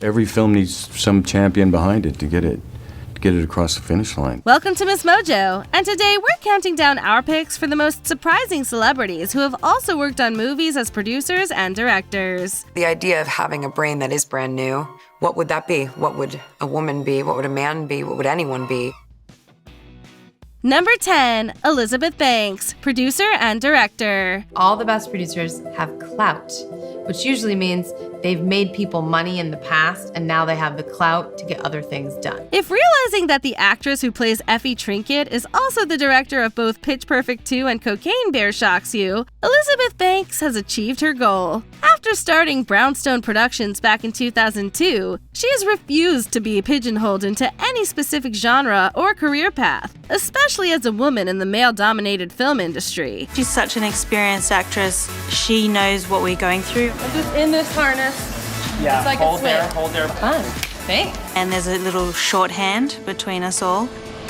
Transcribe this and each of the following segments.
Every film needs some champion behind it to get it across the finish line. Welcome to Miss Mojo, and today we're counting down our picks for the most surprising celebrities who have also worked on movies as producers and directors. The idea of having a brain that is brand new, what would that be? What would a woman be? What would a man be? What would anyone be? Number 10, Elizabeth Banks, producer and director. All the best producers have clout, which usually means they've made people money in the past and now they have the clout to get other things done. If realizing that the actress who plays Effie Trinket is also the director of both Pitch Perfect 2 and Cocaine Bear shocks you, Elizabeth Banks has achieved her goal. After starting Brownstone Productions back in 2002, she has refused to be pigeonholed into any specific genre or career path, especially as a woman in the male-dominated film industry. She's such an experienced actress. She knows what we're going through. I'm just in this harness. Yeah, it's like hold there. Fun. Thanks. And there's a little shorthand between us all.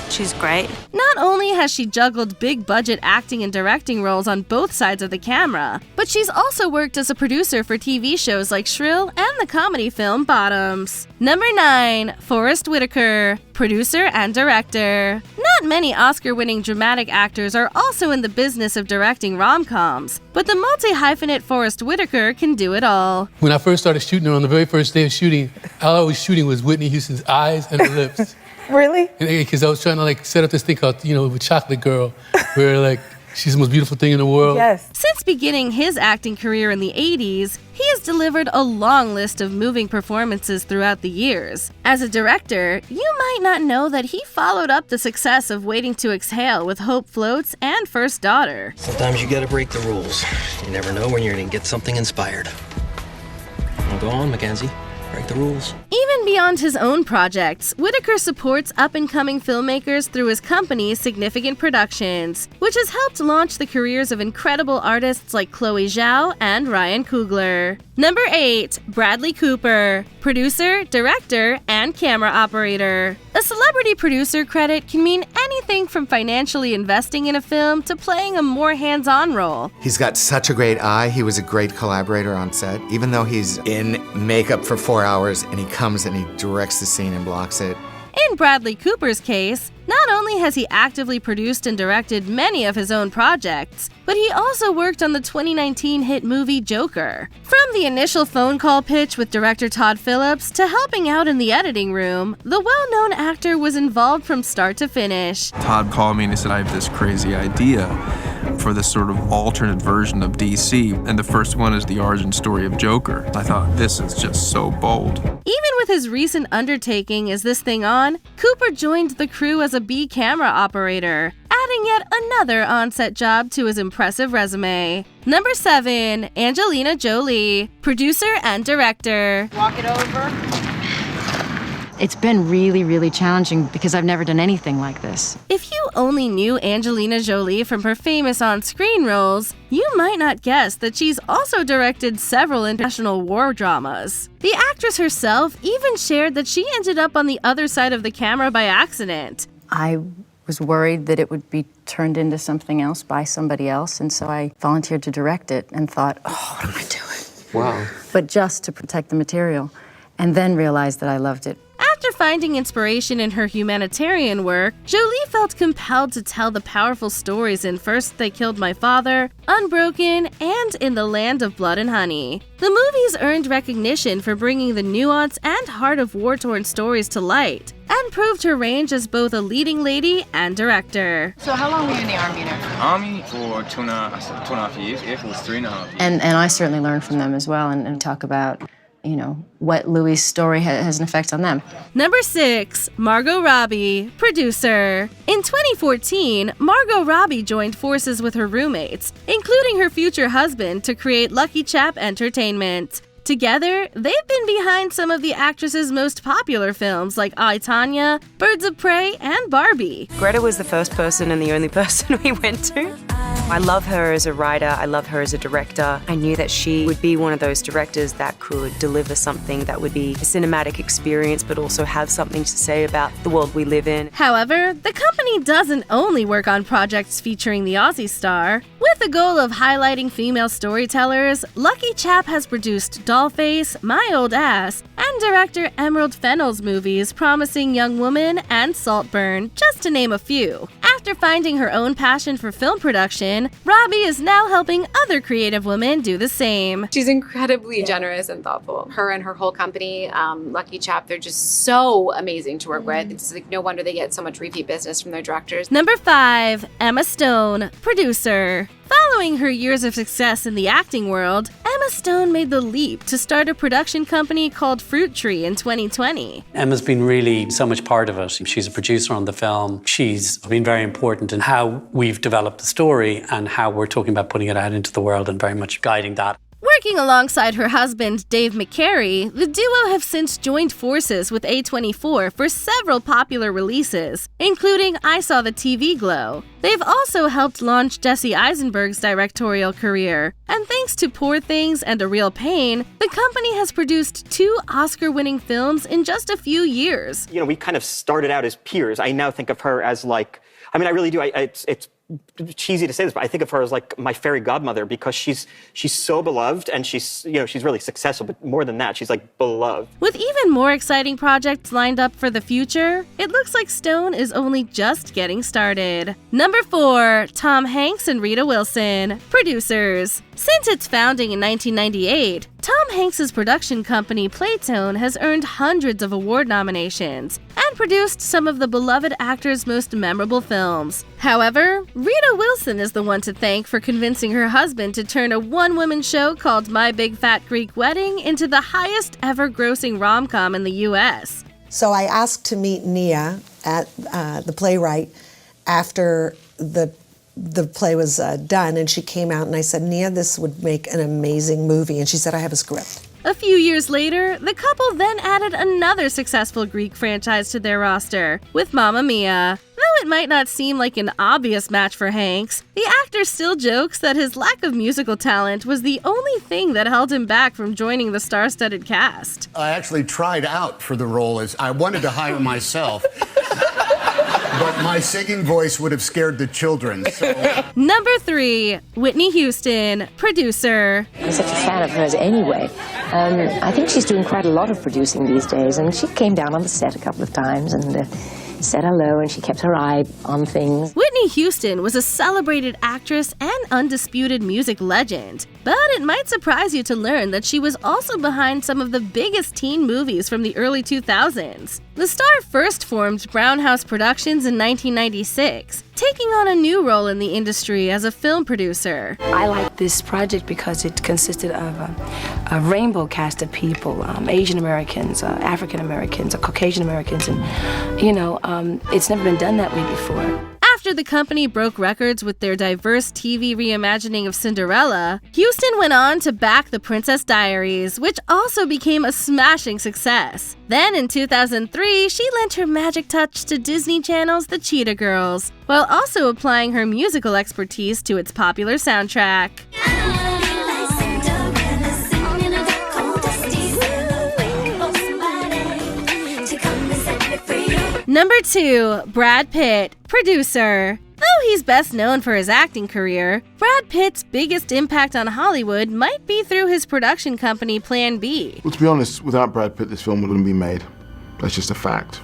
She's great. Not only has she juggled big-budget acting and directing roles on both sides of the camera, but she's also worked as a producer for TV shows like Shrill and the comedy film Bottoms. Number 9, Forest Whitaker, producer and director. Not many Oscar-winning dramatic actors are also in the business of directing rom-coms, but the multi-hyphenate Forest Whitaker can do it all. When I first started shooting her on the very first day of shooting, all I was shooting was Whitney Houston's eyes and her lips. Really? Because I was trying to set up this thing called, with Chocolate Girl, where she's the most beautiful thing in the world. Yes. Since beginning his acting career in the 80s, he has delivered a long list of moving performances throughout the years. As a director, you might not know that he followed up the success of Waiting to Exhale with Hope Floats and First Daughter. Sometimes you gotta break the rules. You never know when you're gonna get something inspired. Well, go on, Mackenzie. Break the rules. Even beyond his own projects, Whitaker supports up-and-coming filmmakers through his company's Significant Productions, which has helped launch the careers of incredible artists like Chloe Zhao and Ryan Coogler. Number 8, Bradley Cooper, producer, director, and camera operator. A celebrity producer credit can mean anything from financially investing in a film to playing a more hands-on role. He's got such a great eye. He was a great collaborator on set. Even though he's in makeup for 4 hours and he comes and he directs the scene and blocks it. In Bradley Cooper's case, not only has he actively produced and directed many of his own projects, but he also worked on the 2019 hit movie Joker. From the initial phone call pitch with director Todd Phillips to helping out in the editing room, the well-known actor was involved from start to finish. Todd called me and he said, I have this crazy idea for this sort of alternate version of DC, and the first one is the origin story of Joker. I thought, this is just so bold. Even with his recent undertaking Is This Thing On?, Cooper joined the crew as a B camera operator, adding yet another on-set job to his impressive resume. Number 7, Angelina Jolie, producer and director. Walk it over. It's been really, really challenging because I've never done anything like this. If you only knew Angelina Jolie from her famous on-screen roles, you might not guess that she's also directed several international war dramas. The actress herself even shared that she ended up on the other side of the camera by accident. I was worried that it would be turned into something else by somebody else, and so I volunteered to direct it and thought, oh, what am I doing? Wow. But just to protect the material, and then realized that I loved it. After finding inspiration in her humanitarian work, Jolie felt compelled to tell the powerful stories in First They Killed My Father, Unbroken, and In the Land of Blood and Honey. The movies earned recognition for bringing the nuance and heart of war-torn stories to light, and proved her range as both a leading lady and director. So how long were you in the Army now? Army for 2.5 years, Air Force 3.5 years. And I certainly learned from them as well and talk about what Louis' story has an effect on them. Number 6, Margot Robbie, producer. In 2014, Margot Robbie joined forces with her roommates, including her future husband, to create LuckyChap Entertainment. Together, they've been behind some of the actress's most popular films like I, Tonya, Birds of Prey, and Barbie. Greta was the first person and the only person we went to. I love her as a writer, I love her as a director. I knew that she would be one of those directors that could deliver something that would be a cinematic experience but also have something to say about the world we live in. However, the company doesn't only work on projects featuring the Aussie star. With With the goal of highlighting female storytellers, LuckyChap has produced Dollface, My Old Ass, and director Emerald Fennell's movies Promising Young Woman and Saltburn, just to name a few. After finding her own passion for film production, Robbie is now helping other creative women do the same. She's incredibly generous and thoughtful. Her and her whole company, LuckyChap, they're just so amazing to work with. It's like no wonder they get so much repeat business from their directors. Number 5, Emma Stone, producer. Following her years of success in the acting world, Emma Stone made the leap to start a production company called Fruit Tree in 2020. Emma's been really so much part of it. She's a producer on the film. She's been very important in how we've developed the story and how we're talking about putting it out into the world and very much guiding that. Working alongside her husband, Dave McCary, the duo have since joined forces with A24 for several popular releases, including I Saw the TV Glow. They've also helped launch Jesse Eisenberg's directorial career, and thanks to Poor Things and A Real Pain, the company has produced 2 Oscar-winning films in just a few years. You know, we kind of started out as peers. I now think of her as like, I mean, I really do. It's cheesy to say this, but I think of her as like my fairy godmother because she's so beloved and she's really successful, but more than that, she's like beloved. With even more exciting projects lined up for the future, it looks like Stone is only just getting started. Number 4, Tom Hanks and Rita Wilson, producers. Since its founding in 1998, Tom Hanks' production company Playtone has earned hundreds of award nominations and produced some of the beloved actor's most memorable films. However, Rita Wilson is the one to thank for convincing her husband to turn a one-woman show called My Big Fat Greek Wedding into the highest ever grossing rom-com in the U.S. So I asked to meet Nia at the playwright after the play was done, and she came out and I said, Nia, this would make an amazing movie. And she said, I have a script. A few years later, the couple then added another successful Greek franchise to their roster, with Mamma Mia. Though it might not seem like an obvious match for Hanks, the actor still jokes that his lack of musical talent was the only thing that held him back from joining the star-studded cast. I actually tried out for the role as I wanted to hire myself. But my singing voice would have scared the children. So. Number 3, Whitney Houston, producer. I'm such a fan of hers anyway. I think she's doing quite a lot of producing these days, and she came down on the set a couple of times and said hello, and she kept her eye on things. Whitney Houston was a celebrated actress and undisputed music legend, but it might surprise you to learn that she was also behind some of the biggest teen movies from the early 2000s. The star first formed Brown House Productions in 1996, taking on a new role in the industry as a film producer. I like this project because it consisted of a rainbow cast of people, Asian Americans, African Americans, Caucasian Americans, and it's never been done that way before. After the company broke records with their diverse TV reimagining of Cinderella, Houston went on to back The Princess Diaries, which also became a smashing success. Then in 2003, she lent her magic touch to Disney Channel's The Cheetah Girls, while also applying her musical expertise to its popular soundtrack. Number 2, Brad Pitt, producer. Though he's best known for his acting career, Brad Pitt's biggest impact on Hollywood might be through his production company Plan B. Well, to be honest, without Brad Pitt, this film wouldn't be made. That's just a fact.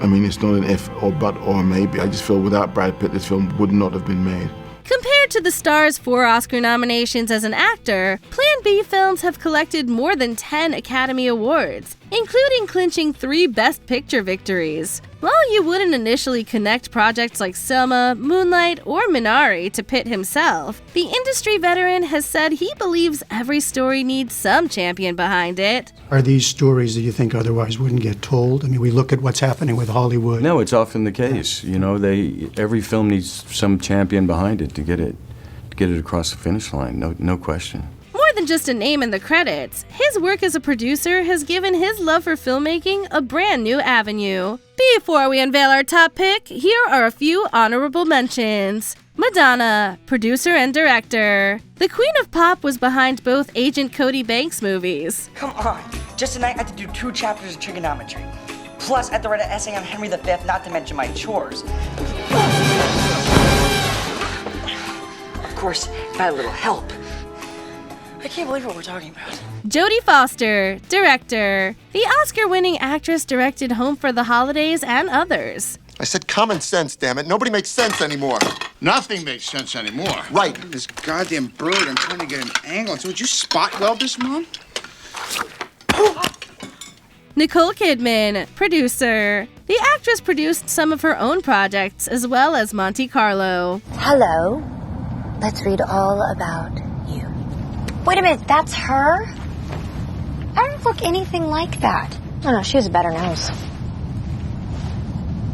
I mean, it's not an if or but or maybe. I just feel without Brad Pitt, this film would not have been made. Compared to the star's 4 Oscar nominations as an actor, Plan B films have collected more than 10 Academy Awards, including clinching 3 Best Picture victories. While you wouldn't initially connect projects like Selma, Moonlight, or Minari to Pitt himself, the industry veteran has said he believes every story needs some champion behind it. Are these stories that you think otherwise wouldn't get told? I mean, we look at what's happening with Hollywood. No, it's often the case. You know, every film needs some champion behind it to get it across the finish line. No question. More than just a name in the credits, his work as a producer has given his love for filmmaking a brand new avenue. Before we unveil our top pick, here are a few honorable mentions. Madonna, producer and director. The Queen of Pop was behind both Agent Cody Banks movies. Come on, just tonight I had to do 2 chapters of trigonometry. Plus, I had to write an essay on Henry V, not to mention my chores. Of course, got a little help. I can't believe what we're talking about. Jodie Foster, director. The Oscar-winning actress directed Home for the Holidays and others. I said common sense, damn it. Nobody makes sense anymore. Nothing makes sense anymore. Right. This goddamn bird, I'm trying to get an angle. So would you spot weld this, Mom? Nicole Kidman, producer. The actress produced some of her own projects as well as Monte Carlo. Hello. Let's read all about you. Wait a minute, that's her? I don't look anything like that. No, she has a better nose.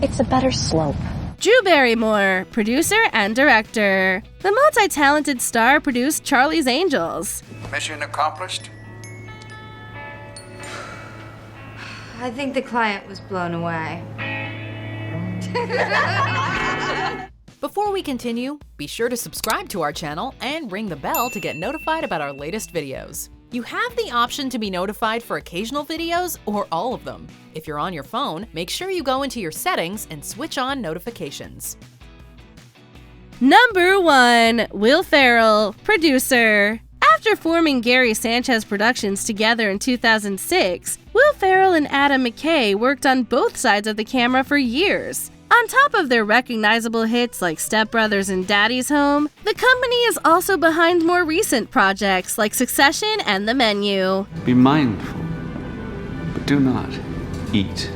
It's a better slope. Drew Barrymore, producer and director. The multi-talented star produced Charlie's Angels. Mission accomplished? I think the client was blown away. Before we continue, be sure to subscribe to our channel and ring the bell to get notified about our latest videos. You have the option to be notified for occasional videos or all of them. If you're on your phone, make sure you go into your settings and switch on notifications. Number 1, Will Ferrell, producer. After forming Gary Sanchez Productions together in 2006, Will Ferrell and Adam McKay worked on both sides of the camera for years. On top of their recognizable hits like Step Brothers and Daddy's Home, the company is also behind more recent projects like Succession and The Menu. Be mindful, but do not eat.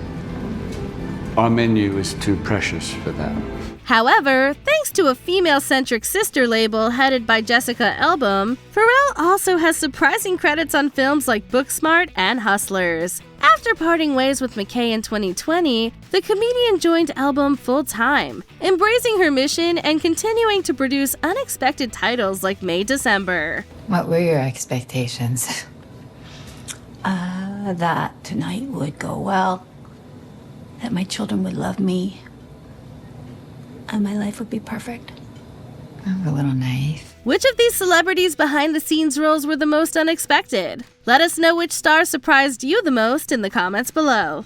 Our menu is too precious for that. However, thanks to a female-centric sister label headed by Jessica Elbaum, Ferrell also has surprising credits on films like Booksmart and Hustlers. After parting ways with McKay in 2020, the comedian joined Elbaum full-time, embracing her mission and continuing to produce unexpected titles like May December. What were your expectations? That tonight would go well, that my children would love me, and my life would be perfect. I'm a little naive. Which of these celebrities' behind-the-scenes roles were the most unexpected? Let us know which star surprised you the most in the comments below.